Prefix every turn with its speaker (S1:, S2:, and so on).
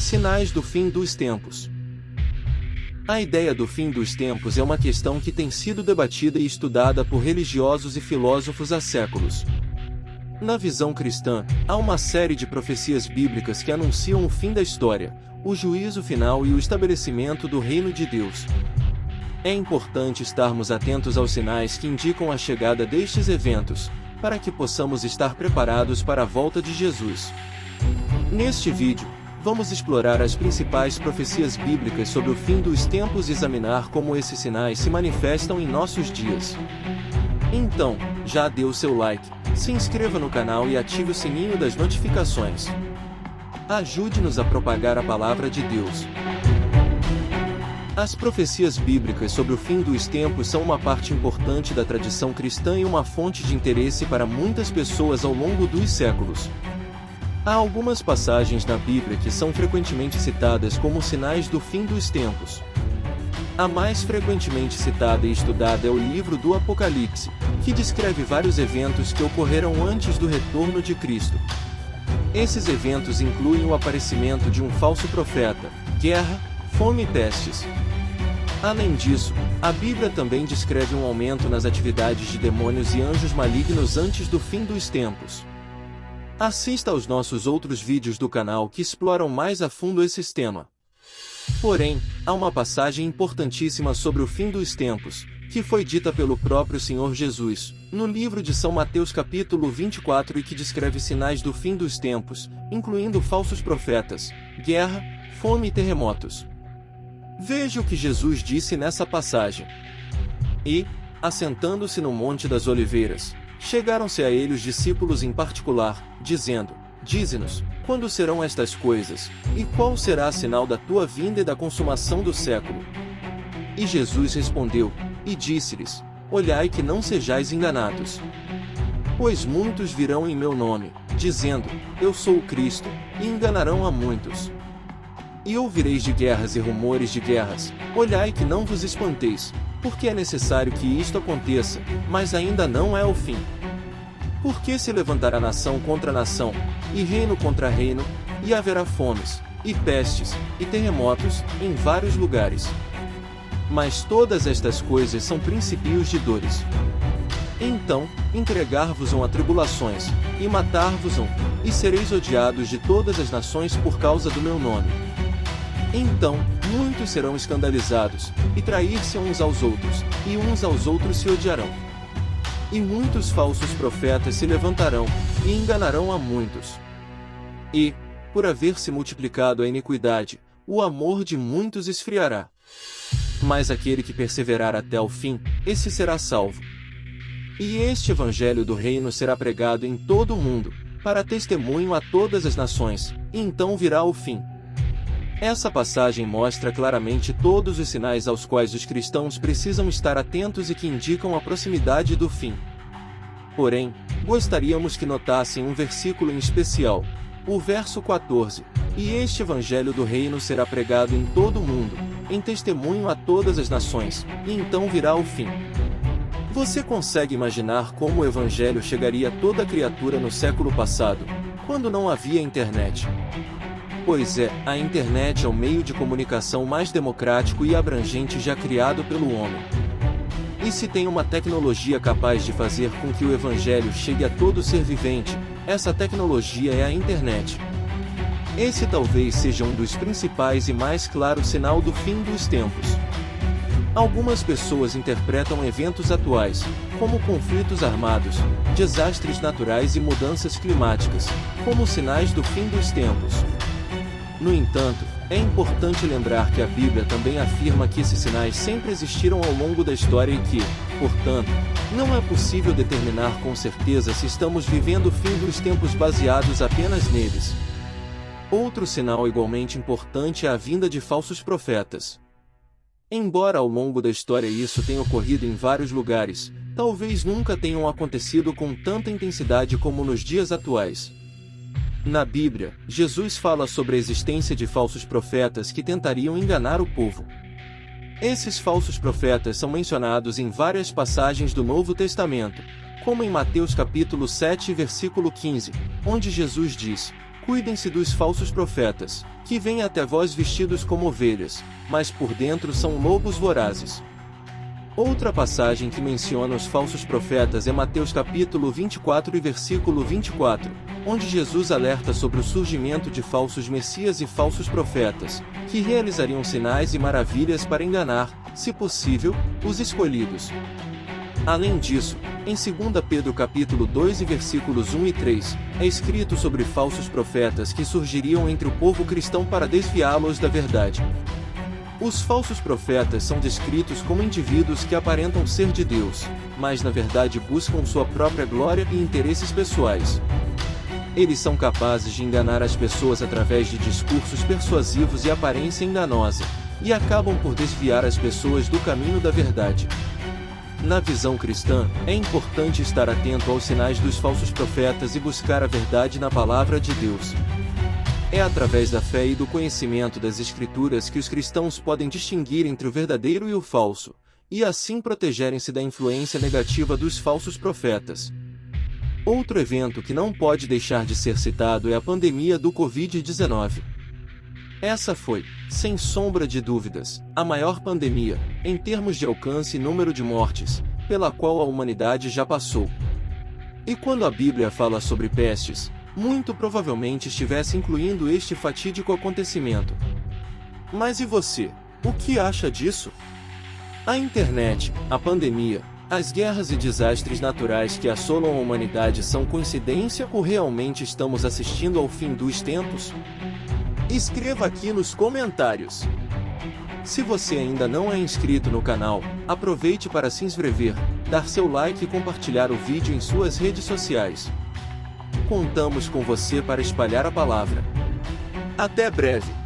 S1: Sinais do fim dos tempos. A ideia do fim dos tempos é uma questão que tem sido debatida e estudada por religiosos e filósofos há séculos. Na visão cristã, há uma série de profecias bíblicas que anunciam o fim da história, o juízo final e o estabelecimento do reino de Deus. É importante estarmos atentos aos sinais que indicam a chegada destes eventos, para que possamos estar preparados para a volta de Jesus. Neste vídeo, vamos explorar as principais profecias bíblicas sobre o fim dos tempos e examinar como esses sinais se manifestam em nossos dias. Então, já dê o seu like, se inscreva no canal e ative o sininho das notificações. Ajude-nos a propagar a palavra de Deus. As profecias bíblicas sobre o fim dos tempos são uma parte importante da tradição cristã e uma fonte de interesse para muitas pessoas ao longo dos séculos. Há algumas passagens na Bíblia que são frequentemente citadas como sinais do fim dos tempos. A mais frequentemente citada e estudada é o livro do Apocalipse, que descreve vários eventos que ocorreram antes do retorno de Cristo. Esses eventos incluem o aparecimento de um falso profeta, guerra, fome e pestes. Além disso, a Bíblia também descreve um aumento nas atividades de demônios e anjos malignos antes do fim dos tempos. Assista aos nossos outros vídeos do canal que exploram mais a fundo esse tema. Porém, há uma passagem importantíssima sobre o fim dos tempos, que foi dita pelo próprio Senhor Jesus, no livro de São Mateus capítulo 24 e que descreve sinais do fim dos tempos, incluindo falsos profetas, guerra, fome e terremotos. Veja o que Jesus disse nessa passagem. E, assentando-se no Monte das Oliveiras, chegaram-se a ele os discípulos em particular, dizendo: Dize-nos, quando serão estas coisas, e qual será o sinal da tua vinda e da consumação do século? E Jesus respondeu, e disse-lhes: Olhai que não sejais enganados. Pois muitos virão em meu nome, dizendo: Eu sou o Cristo, e enganarão a muitos. E ouvireis de guerras e rumores de guerras, olhai que não vos espanteis, porque é necessário que isto aconteça, mas ainda não é o fim. Porque se levantará nação contra nação, e reino contra reino, e haverá fomes, e pestes, e terremotos, em vários lugares. Mas todas estas coisas são princípios de dores. Então, entregar-vos-ão a tribulações, e matar-vos-ão, e sereis odiados de todas as nações por causa do meu nome. Então, muitos serão escandalizados, e trair-se uns aos outros, e uns aos outros se odiarão. E muitos falsos profetas se levantarão, e enganarão a muitos. E, por haver se multiplicado a iniquidade, o amor de muitos esfriará. Mas aquele que perseverar até o fim, esse será salvo. E este evangelho do reino será pregado em todo o mundo, para testemunho a todas as nações, e então virá o fim. Essa passagem mostra claramente todos os sinais aos quais os cristãos precisam estar atentos e que indicam a proximidade do fim. Porém, gostaríamos que notassem um versículo em especial, o verso 14, e este evangelho do reino será pregado em todo o mundo, em testemunho a todas as nações, e então virá o fim. Você consegue imaginar como o evangelho chegaria a toda criatura no século passado, quando não havia internet? Pois é, a internet é o meio de comunicação mais democrático e abrangente já criado pelo homem. E se tem uma tecnologia capaz de fazer com que o evangelho chegue a todo ser vivente, essa tecnologia é a internet. Esse talvez seja um dos principais e mais claros sinal do fim dos tempos. Algumas pessoas interpretam eventos atuais, como conflitos armados, desastres naturais e mudanças climáticas, como sinais do fim dos tempos. No entanto, é importante lembrar que a Bíblia também afirma que esses sinais sempre existiram ao longo da história e que, portanto, não é possível determinar com certeza se estamos vivendo o fim dos tempos baseados apenas neles. Outro sinal igualmente importante é a vinda de falsos profetas. Embora ao longo da história isso tenha ocorrido em vários lugares, talvez nunca tenham acontecido com tanta intensidade como nos dias atuais. Na Bíblia, Jesus fala sobre a existência de falsos profetas que tentariam enganar o povo. Esses falsos profetas são mencionados em várias passagens do Novo Testamento, como em Mateus capítulo 7 versículo 15, onde Jesus diz: Cuidem-se dos falsos profetas, que vêm até vós vestidos como ovelhas, mas por dentro são lobos vorazes. Outra passagem que menciona os falsos profetas é Mateus capítulo 24 e versículo 24, onde Jesus alerta sobre o surgimento de falsos messias e falsos profetas, que realizariam sinais e maravilhas para enganar, se possível, os escolhidos. Além disso, em 2 Pedro capítulo 2 e versículos 1 e 3, é escrito sobre falsos profetas que surgiriam entre o povo cristão para desviá-los da verdade. Os falsos profetas são descritos como indivíduos que aparentam ser de Deus, mas na verdade buscam sua própria glória e interesses pessoais. Eles são capazes de enganar as pessoas através de discursos persuasivos e aparência enganosa, e acabam por desviar as pessoas do caminho da verdade. Na visão cristã, é importante estar atento aos sinais dos falsos profetas e buscar a verdade na palavra de Deus. É através da fé e do conhecimento das Escrituras que os cristãos podem distinguir entre o verdadeiro e o falso, e assim protegerem-se da influência negativa dos falsos profetas. Outro evento que não pode deixar de ser citado é a pandemia do Covid-19. Essa foi, sem sombra de dúvidas, a maior pandemia, em termos de alcance e número de mortes, pela qual a humanidade já passou. E quando a Bíblia fala sobre pestes, muito provavelmente estivesse incluindo este fatídico acontecimento. Mas e você? O que acha disso? A internet, a pandemia, as guerras e desastres naturais que assolam a humanidade são coincidência ou realmente estamos assistindo ao fim dos tempos? Escreva aqui nos comentários. Se você ainda não é inscrito no canal, aproveite para se inscrever, dar seu like e compartilhar o vídeo em suas redes sociais. Contamos com você para espalhar a palavra. Até breve!